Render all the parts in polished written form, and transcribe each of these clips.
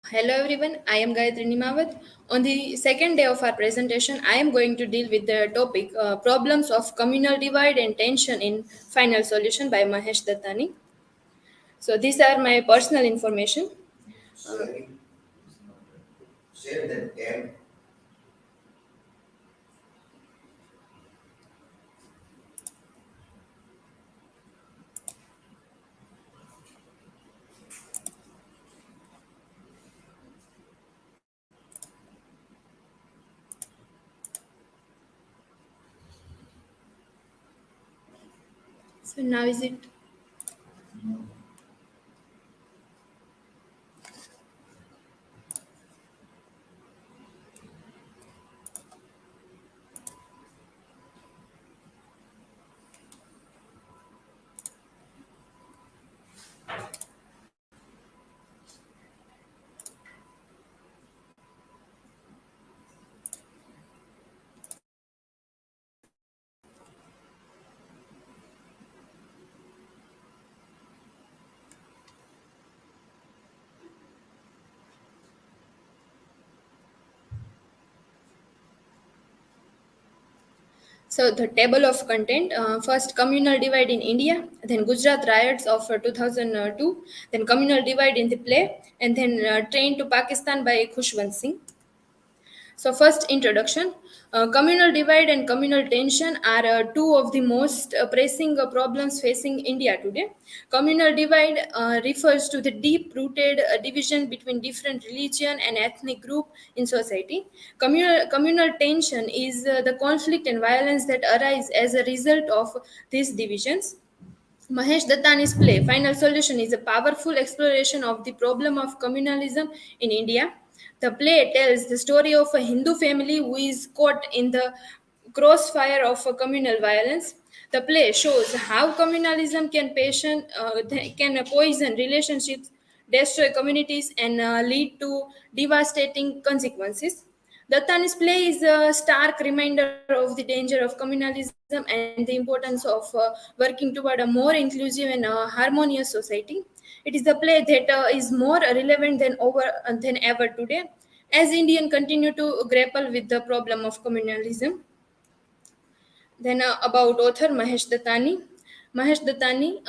Hello everyone, I am Gayatri Nimawat. On the second day of our presentation, I am going to deal with the topic Problems of Communal Divide and Tension in Final Solution by Mahesh Dattani. So these are my personal information. So now is it? So the table of content, first communal divide in India, then Gujarat riots of 2002, then communal divide in the play, and then Train to Pakistan by Khushwant Singh. So, first introduction. Communal divide and communal tension are two of the most pressing problems facing India today. Communal divide refers to the deep-rooted division between different religion and ethnic group in society. Communal tension is the conflict and violence that arise as a result of these divisions. Mahesh Dattani's play, Final Solution, is a powerful exploration of the problem of communalism in India. The play tells the story of a Hindu family who is caught in the crossfire of a communal violence. The play shows how communalism can poison relationships, destroy communities, and lead to devastating consequences. Dattani's play is a stark reminder of the danger of communalism and the importance of working toward a more inclusive and harmonious society. It is a play that is more relevant than ever today, as Indians continue to grapple with the problem of communalism. Then about author Mahesh Dattani. Mahesh Dattani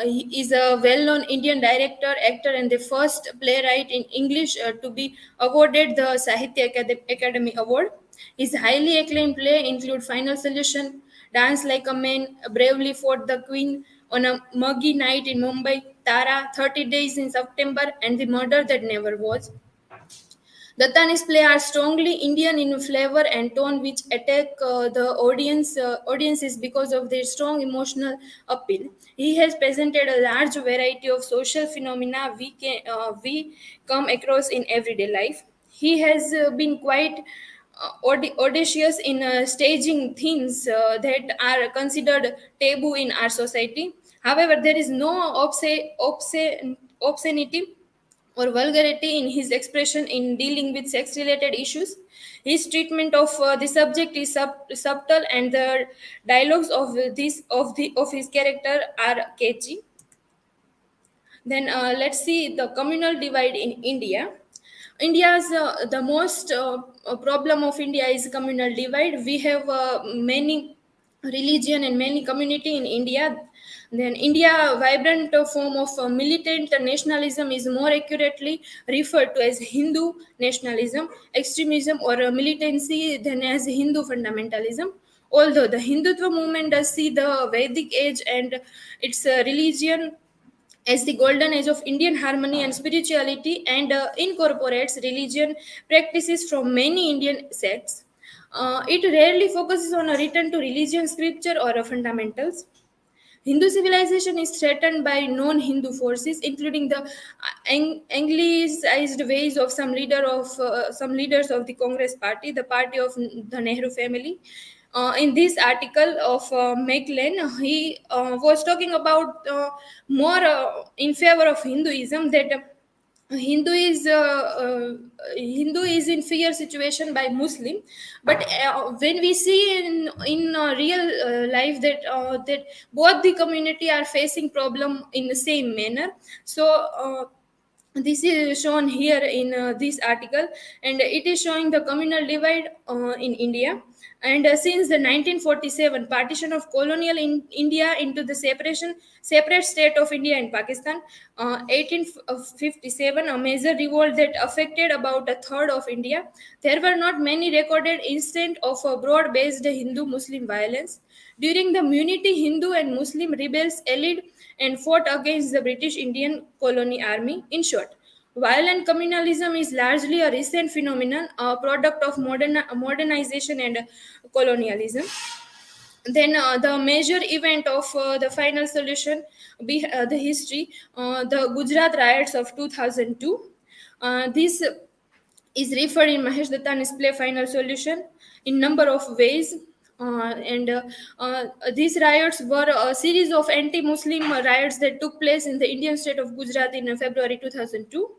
he is a well-known Indian director, actor, and the first playwright in English to be awarded the Academy Award. His highly acclaimed play include Final Solution, Dance Like a Man, Bravely Fought the Queen, On a Muggy Night in Mumbai, Tara, 30 Days in September, and The Murder That Never Was. Dattani's plays are strongly Indian in flavor and tone, which attack the audiences because of their strong emotional appeal. He has presented a large variety of social phenomena we come across in everyday life. He has been quite audacious in staging themes that are considered taboo in our society. However, there is no obscenity or vulgarity in his expression in dealing with sex related issues. His treatment of the subject is subtle, and the dialogues of his character are catchy. Then let's see the communal divide in India. India's the most problem of India is communal divide. We have many religion and many community in India. Then India vibrant form of militant nationalism is more accurately referred to as Hindu nationalism, extremism, or militancy than as Hindu fundamentalism. Although the Hindutva movement does see the Vedic age and its religion as the golden age of Indian harmony and spirituality, and incorporates religion practices from many Indian sects. It rarely focuses on a return to religion, scripture, or fundamentals. Hindu civilization is threatened by non-Hindu forces, including the Anglicized ways of some leaders of the Congress Party, the party of the Nehru family. In this article of Maclean, he was talking about more in favor of Hinduism, that Hindu is Hindu is in fear situation by Muslim, but when we see in real life that both the community are facing problem in the same manner. So This is shown here in this article, and it is showing the communal divide in India. And since the 1947 partition of colonial India into the separate state of India and Pakistan, 1857, a major revolt that affected about a third of India, there were not many recorded instances of a broad based Hindu Muslim violence. During the Munity, Hindu and Muslim rebels allied and fought against the British Indian colony army. In short, violent communalism is largely a recent phenomenon, a product of modernization and colonialism. Then the major event of the final solution, the history, the Gujarat riots of 2002. This is referred in Mahesh Dattani's play Final Solution in number of ways. And These riots were a series of anti-Muslim riots that took place in the Indian state of Gujarat in February 2002.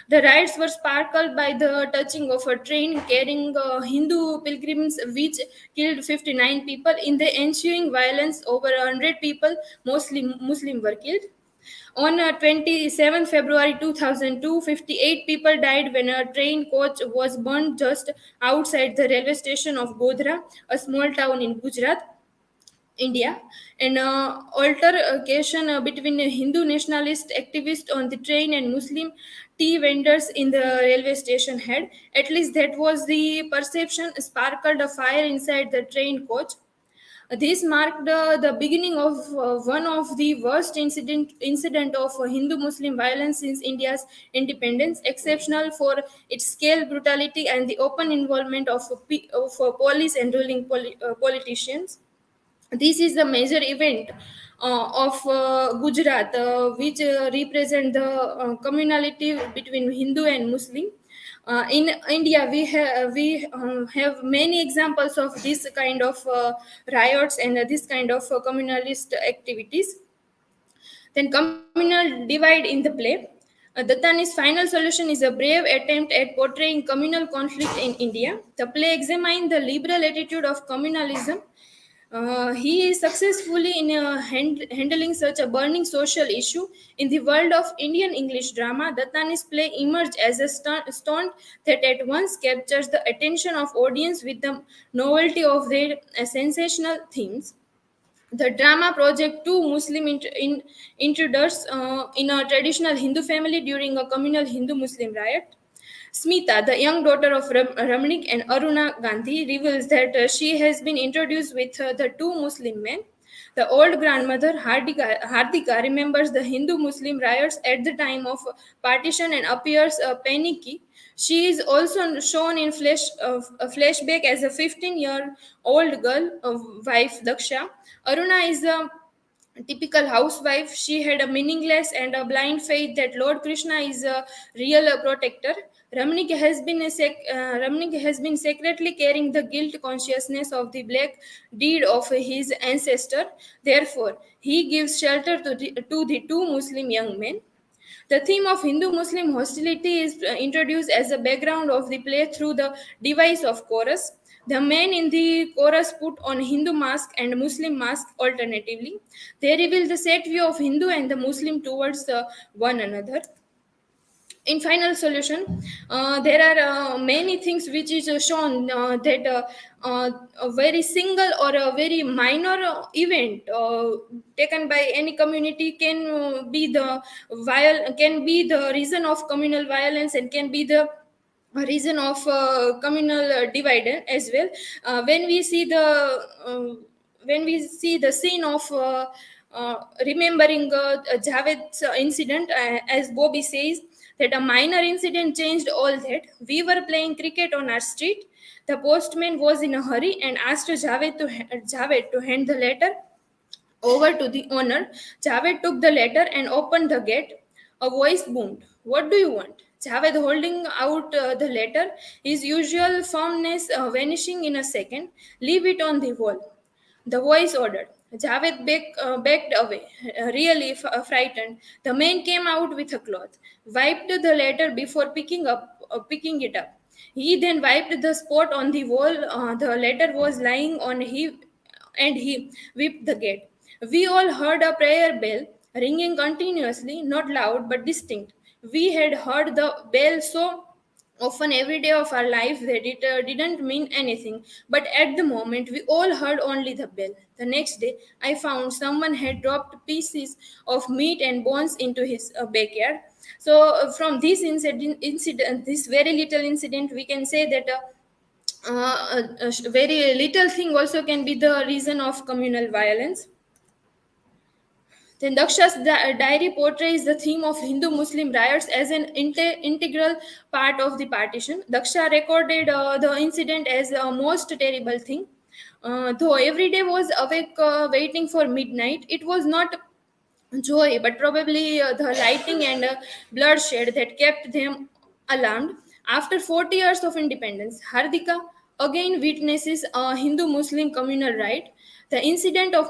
The riots were sparkled by the touching of a train carrying Hindu pilgrims, which killed 59 people. In the ensuing violence, over 100 people, mostly Muslim, were killed. On 27 February 2002, 58 people died when a train coach was burned just outside the railway station of Godhra, a small town in Gujarat, India. An altercation between a Hindu nationalist activists on the train and Muslim tea vendors in the railway station had, at least that was the perception, sparkled a fire inside the train coach. This marked the beginning of one of the worst incident of Hindu-Muslim violence since India's independence, exceptional for its scale, brutality, and the open involvement of police and ruling politicians. This is the major event of Gujarat, which represent the communality between Hindu and Muslim. In India, we have many examples of this kind of riots and this kind of communalist activities. Then communal divide in the play. Dattani's final solution is a brave attempt at portraying communal conflict in India. The play examines the liberal attitude of communalism. He is successfully in handling such a burning social issue. In the world of Indian English drama, Dattani's play emerged as a stunt that at once captures the attention of audience with the novelty of their sensational themes. The drama project two Muslim intruders in a traditional Hindu family during a communal Hindu-Muslim riot. Smita, the young daughter of Ramnik and Aruna Gandhi, reveals that she has been introduced with the two Muslim men. The old grandmother, Hardika, remembers the Hindu Muslim riots at the time of partition and appears panicky. She is also shown in a flashback as a 15-year-old girl, wife Daksha. Aruna is a typical housewife. She had a meaningless and a blind faith that Lord Krishna is a real protector. Ramnik has been secretly carrying the guilt consciousness of the black deed of his ancestor. Therefore, he gives shelter to the two Muslim young men. The theme of Hindu Muslim hostility is introduced as a background of the play through the device of chorus. The men in the chorus put on Hindu mask and Muslim mask alternatively. They reveal the set view of Hindu and the Muslim towards one another. In final solution, there are many things which is shown that a very single or a very minor event taken by any community can be the reason of communal violence and can be the a reason of communal divide as well. When we see the scene of remembering Javed's incident, as Bobby says, that a minor incident changed all that. We were playing cricket on our street. The postman was in a hurry and asked Javed to hand the letter over to the owner. Javed took the letter and opened the gate. A voice boomed, "What do you want?" Javed holding out the letter, his usual firmness vanishing in a second. "Leave it on the wall," the voice ordered. Javed backed away, really frightened. The man came out with a cloth, wiped the letter before picking it up. He then wiped the spot on the wall the letter was lying on, and he whipped the gate. We all heard a prayer bell ringing continuously, not loud but distinct. We had heard the bell so often every day of our life that it didn't mean anything. But at the moment, we all heard only the bell. The next day, I found someone had dropped pieces of meat and bones into his backyard. So, from this incident, this very little incident, we can say that. Very little thing also can be the reason of communal violence. Then Daksha's diary portrays the theme of Hindu Muslim riots as an integral part of the partition. Daksha recorded the incident as a most terrible thing. Though every day was awake waiting for midnight, it was not joy, but probably the lighting and bloodshed that kept them alarmed. After 40 years of independence, Hardika again witnesses a Hindu-Muslim communal riot. The incident of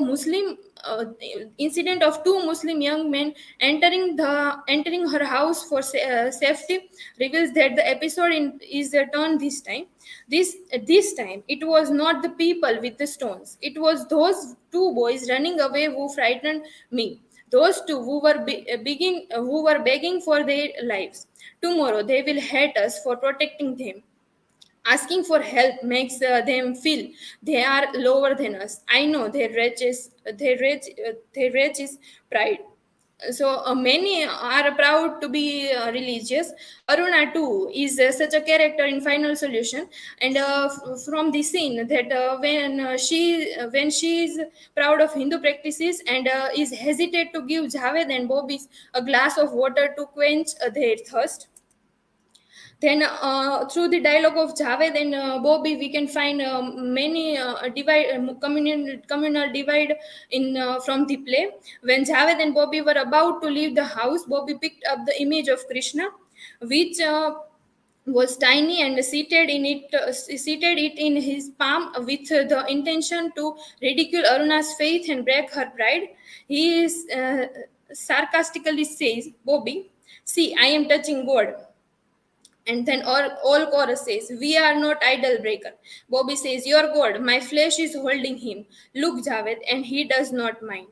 two Muslim young men entering her house for safety reveals that the episode is turned this time. This time it was not the people with the stones. It was those two boys running away who frightened me. Those two who were begging for their lives. Tomorrow they will hate us for protecting them. Asking for help makes them feel they are lower than us. I know their rage is pride. So many are proud to be religious. Aruna too is such a character in Final Solution, and from the scene that when she is proud of Hindu practices and is hesitate to give Javed and Bobby a glass of water to quench their thirst. Then, through the dialogue of Javed and Bobby, we can find many communal divide in from the play. When Javed and Bobby were about to leave the house, Bobby picked up the image of Krishna, which was tiny, and seated it in his palm with the intention to ridicule Aruna's faith and break her pride. He is sarcastically says, "Bobby, see, I am touching God." And then all chorus says, "We are not idol breaker." Bobby says, "Your God, my flesh is holding him. Look, Javed," and he does not mind.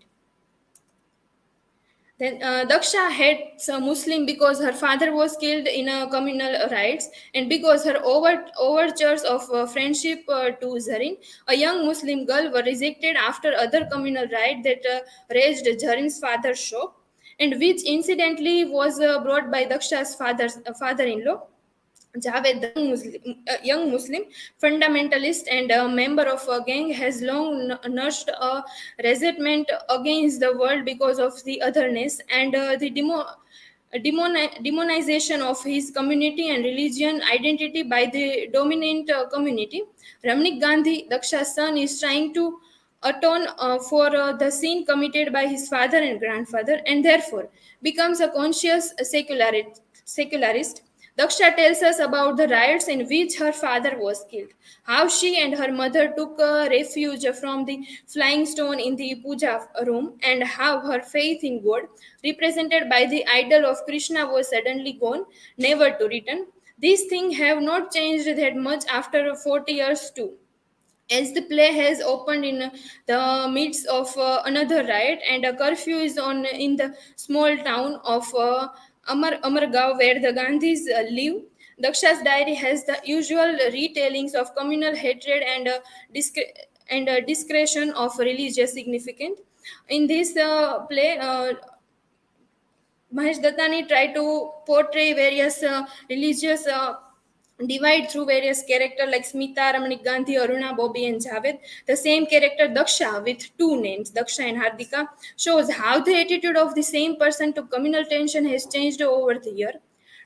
Then Daksha hates a Muslim because her father was killed in a communal riots, and because her overtures of friendship to Zarin, a young Muslim girl, were rejected after other communal riot that raised Zarin's father's shock, and which incidentally was brought by Daksha's father-in-law. Javed, the young Muslim fundamentalist and a member of a gang, has long nursed a resentment against the world because of the otherness and the demonization of his community and religion identity by the dominant community. Ramnik Gandhi, Daksha's son, is trying to atone for the sin committed by his father and grandfather, and therefore becomes a conscious secularist. Daksha tells us about the riots in which her father was killed, how she and her mother took refuge from the flying stone in the puja room, and how her faith in God, represented by the idol of Krishna, was suddenly gone, never to return. These things have not changed that much after 40 years, too, as the play has opened in the midst of another riot, and a curfew is on in the small town of Amargaon where the Gandhis live. Daksha's diary has the usual retellings of communal hatred and discretion of religious significance. In this play, Mahesh Dattani tried to portray various religious divide through various characters like Smita, Ramanik Gandhi, Aruna, Bobby, and Javed. The same character Daksha with two names, Daksha and Hardika, shows how the attitude of the same person to communal tension has changed over the year.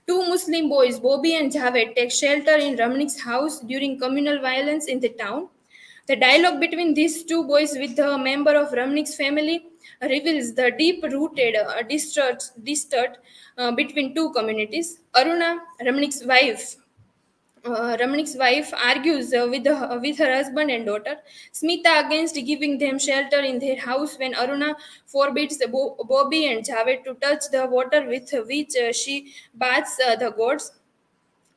Two Muslim boys, Bobby and Javed, take shelter in Ramanik's house during communal violence in the town. The dialogue between these two boys with a member of Ramnik's family reveals the deep-rooted distrust between two communities. Aruna, Ramnik's wife, argues with her husband and daughter. Smita against giving them shelter in their house when Aruna forbids Bobby and Javed to touch the water with which she baths the gods.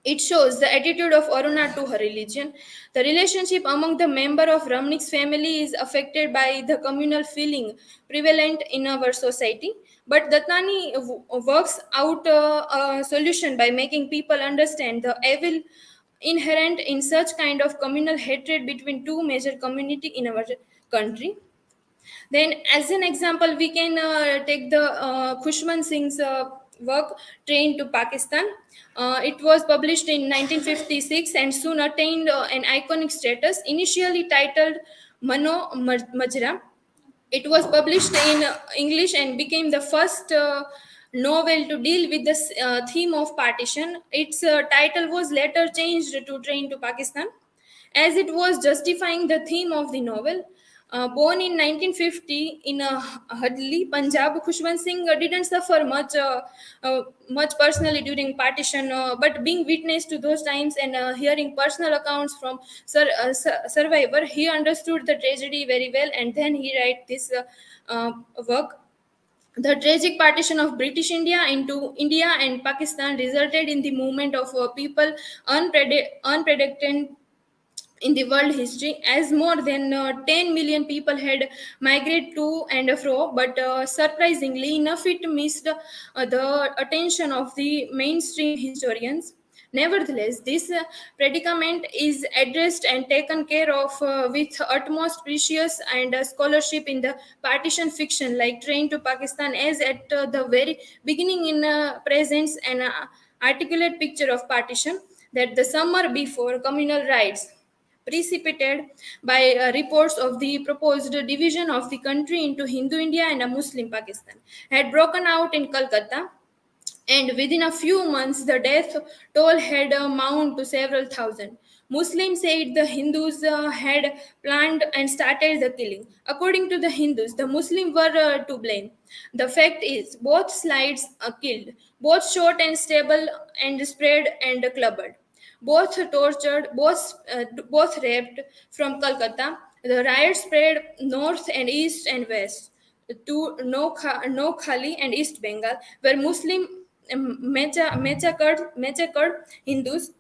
It shows the attitude of Aruna to her religion. The relationship among the member of Ramnik's family is affected by the communal feeling prevalent in our society. But Dattani works out a solution by making people understand the evil inherent in such kind of communal hatred between two major community in our country. Then, as an example, we can take the Khushwant Singh's work Train to Pakistan. It was published in 1956 and soon attained an iconic status. Initially titled Mano Majra, it was published in English and became the first novel to deal with the theme of partition. Its title was later changed to Train to Pakistan, as it was justifying the theme of the novel. Born in 1950 in Hadli, Punjab, Khushwant Singh didn't suffer much personally during partition, but being witness to those times and hearing personal accounts from survivor, he understood the tragedy very well, and then he write this uh, work. The tragic partition of British India into India and Pakistan resulted in the movement of people unprecedented in the world history, as more than 10 million people had migrated to and fro, but surprisingly enough it missed the attention of the mainstream historians. Nevertheless, this predicament is addressed and taken care of with utmost precious and scholarship in the partition fiction like Train to Pakistan, as at the very beginning in presents an articulate picture of partition, that the summer before communal rights, precipitated by reports of the proposed division of the country into Hindu India and a Muslim Pakistan, had broken out in Calcutta, and within a few months the death toll had mounted to several thousand. Muslims said the Hindus had planned and started the killing. According to the Hindus, the Muslims were to blame. The fact is, both sides killed, both shot and stabbed and spread and clubbed, both tortured, both raped. From Calcutta, the riots spread north and east and west to Noakhali and East Bengal, where Muslim massacred Hindus,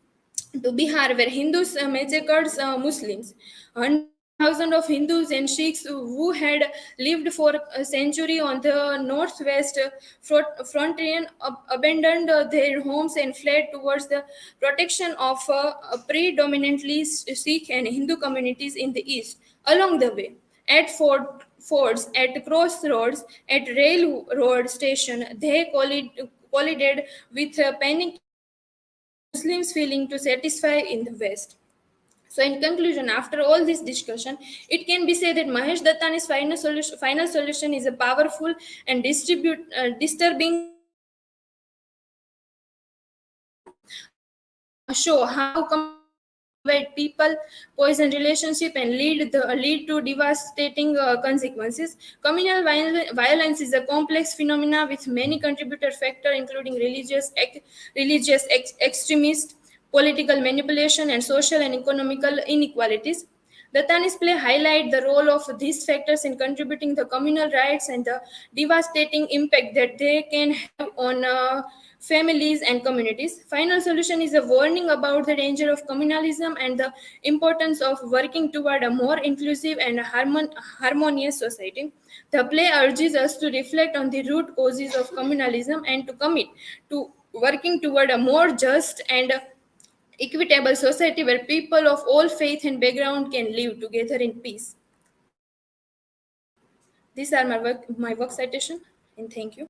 to Bihar, where Hindus massacred Muslims. Hundreds of thousands of Hindus and Sikhs who had lived for a century on the northwest frontier abandoned their homes and fled towards the protection of predominantly Sikh and Hindu communities in the east. Along the way, at fords, at crossroads, at railroad station, they collided with panicked Muslims feeling to satisfy in the West. So, in conclusion, after all this discussion, it can be said that Mahesh Dattani's final solution is a powerful and disturbing show how communalism can divide people, poison relationship, and lead to devastating consequences. Communal violence is a complex phenomena with many contributor factors, including extremist, political manipulation, and social and economical inequalities. The Tanis play highlight the role of these factors in contributing the communal rights and the devastating impact that they can have on families and communities. Final solution is a warning about the danger of communalism and the importance of working toward a more inclusive and harmonious society. The play urges us to reflect on the root causes of communalism and to commit to working toward a more just and equitable society where people of all faith and background can live together in peace. These are my work citation, and thank you.